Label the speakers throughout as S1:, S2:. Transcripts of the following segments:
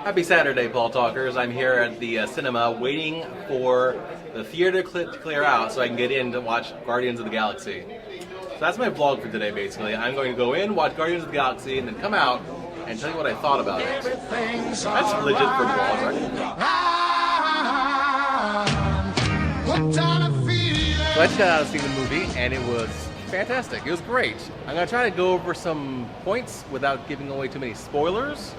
S1: Happy Saturday, Paul Talkers. I'm here at the cinema waiting for the theater to clear out so I can get in to watch Guardians of the Galaxy. So that's my vlog for today, basically. I'm going to go in, watch Guardians of the Galaxy, and then come out and tell you what I thought about it. That's legit for vlog, right? So I just got out of seeing the movie, and it was fantastic. It was great. I'm going to try to go over some points without giving away too many spoilers.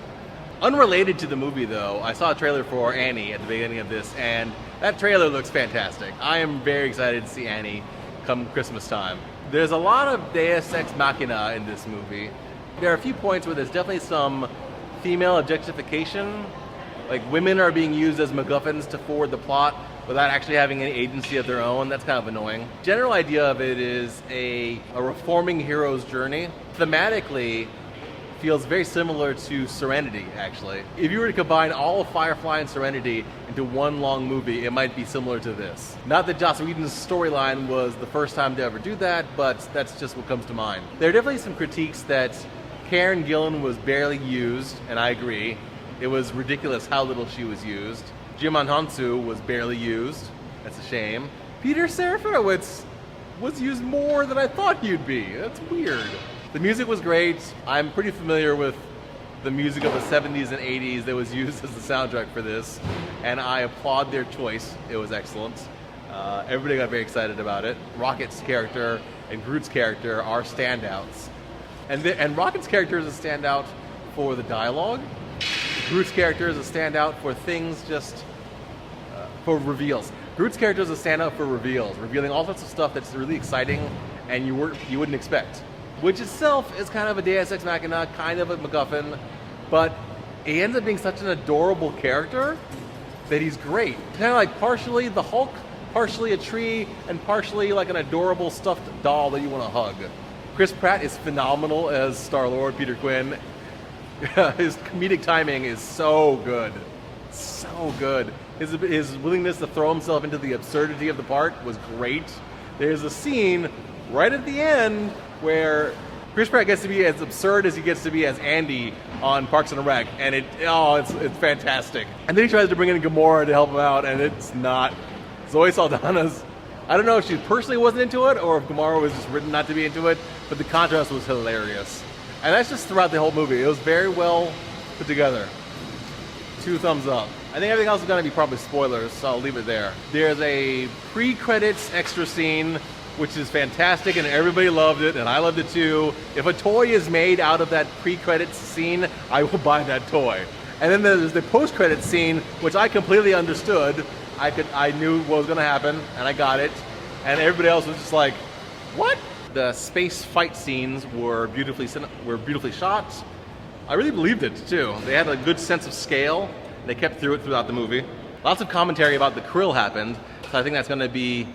S1: Unrelated to the movie, though, I saw a trailer for Annie at the beginning of this, and that trailer looks fantastic. I am very excited to see Annie come Christmas time. There's a lot of Deus Ex Machina in this movie. There are a few points where there's definitely some female objectification. Like, women are being used as MacGuffins to forward the plot without actually having any agency of their own. That's kind of annoying. General idea of it is a reforming hero's journey. Thematically, feels very similar to Serenity, actually. If you were to combine all of Firefly and Serenity into one long movie, it might be similar to this. Not that Joss Whedon's storyline was the first time to ever do that, but that's just what comes to mind. There are definitely some critiques that Karen Gillan was barely used, and I agree. It was ridiculous how little she was used. Jimon Hansu was barely used. That's a shame. Peter Serafinowicz was used more than I thought he'd be. That's weird. The music was great. I'm pretty familiar with the music of the 70s and 80s that was used as the soundtrack for this, and I applaud their choice. It was excellent. Everybody got very excited about it. Rocket's character and Groot's character are standouts. And Rocket's character is a standout for the dialogue. Groot's character is a standout for things for reveals. Groot's character is a standout for reveals, revealing all sorts of stuff that's really exciting and you wouldn't expect. Which itself is kind of a Deus Ex Machina, kind of a MacGuffin, but he ends up being such an adorable character that he's great. Kind of like partially the Hulk, partially a tree, and partially like an adorable stuffed doll that you want to hug. Chris Pratt is phenomenal as Star-Lord, Peter Quinn. His comedic timing is so good. So good. His willingness to throw himself into the absurdity of the part was great. There's a scene right at the end where Chris Pratt gets to be as absurd as he gets to be as Andy on Parks and Rec, and it's fantastic. And then he tries to bring in Gamora to help him out, and it's not. Zoe Saldana's, I don't know if she personally wasn't into it or if Gamora was just written not to be into it, but the contrast was hilarious. And that's just throughout the whole movie. It was very well put together. 2 thumbs up. I think everything else is going to be probably spoilers, so I'll leave it there. There's a pre-credits extra scene which is fantastic, and everybody loved it, and I loved it too. If a toy is made out of that pre-credits scene, I will buy that toy. And then there's the post-credits scene, which I completely understood. I knew what was gonna happen, and I got it. And everybody else was just like, what? The space fight scenes were beautifully shot. I really believed it too. They had a good sense of scale. They kept through it throughout the movie. Lots of commentary about the Krill happened, so I think that's gonna be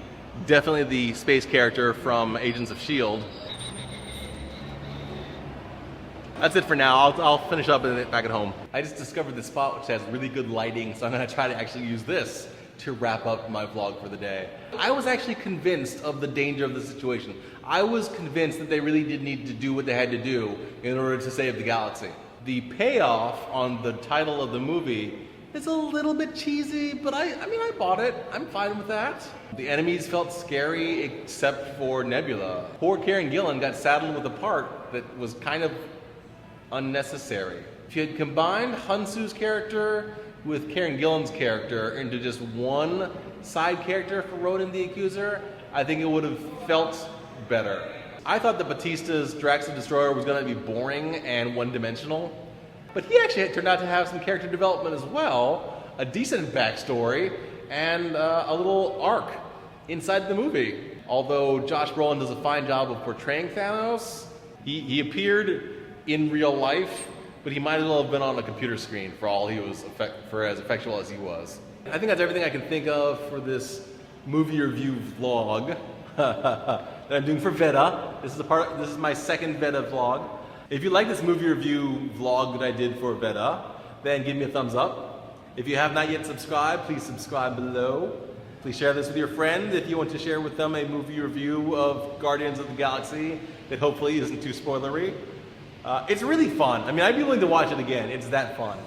S1: definitely the space character from Agents of S.H.I.E.L.D. That's it for now. I'll finish up back at home. I just discovered this spot which has really good lighting, so I'm going to try to actually use this to wrap up my vlog for the day. I was actually convinced of the danger of the situation. I was convinced that they really did need to do what they had to do in order to save the galaxy. The payoff on the title of the movie is a little bit cheesy, but I mean, I bought it. I'm fine with that. The enemies felt scary except for Nebula. Poor Karen Gillan got saddled with a part that was kind of unnecessary. If you had combined Hansu's character with Karen Gillan's character into just one side character for Ronan the Accuser, I think it would have felt better. I thought that Batista's Drax the Destroyer was going to be boring and one-dimensional, but he actually turned out to have some character development as well, a decent backstory, and a little arc inside the movie. Although Josh Brolin does a fine job of portraying Thanos, he appeared in real life, but he might as well have been on a computer screen for all he was, for as effectual as he was. I think that's everything I can think of for this movie review vlog that I'm doing for VEDA. This is my second VEDA vlog. If you like this movie review vlog that I did for VEDA, then give me a thumbs up. If you have not yet subscribed, please subscribe below. Please share this with your friends if you want to share with them a movie review of Guardians of the Galaxy that hopefully isn't too spoilery. It's really fun. I mean, I'd be willing to watch it again. It's that fun.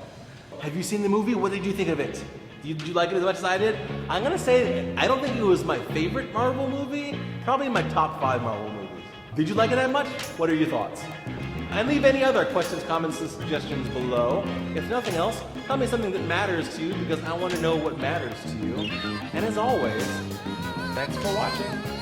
S2: have you seen the movie? What did you think of it? Did you like it as much as I did? I'm gonna say I don't think it was my favorite Marvel movie, probably in my top 5 Marvel movies. Did you like it that much? What are your thoughts? And leave any other questions, comments, and suggestions below. If nothing else, tell me something that matters to you because I want to know what matters to you. And as always, thanks for watching.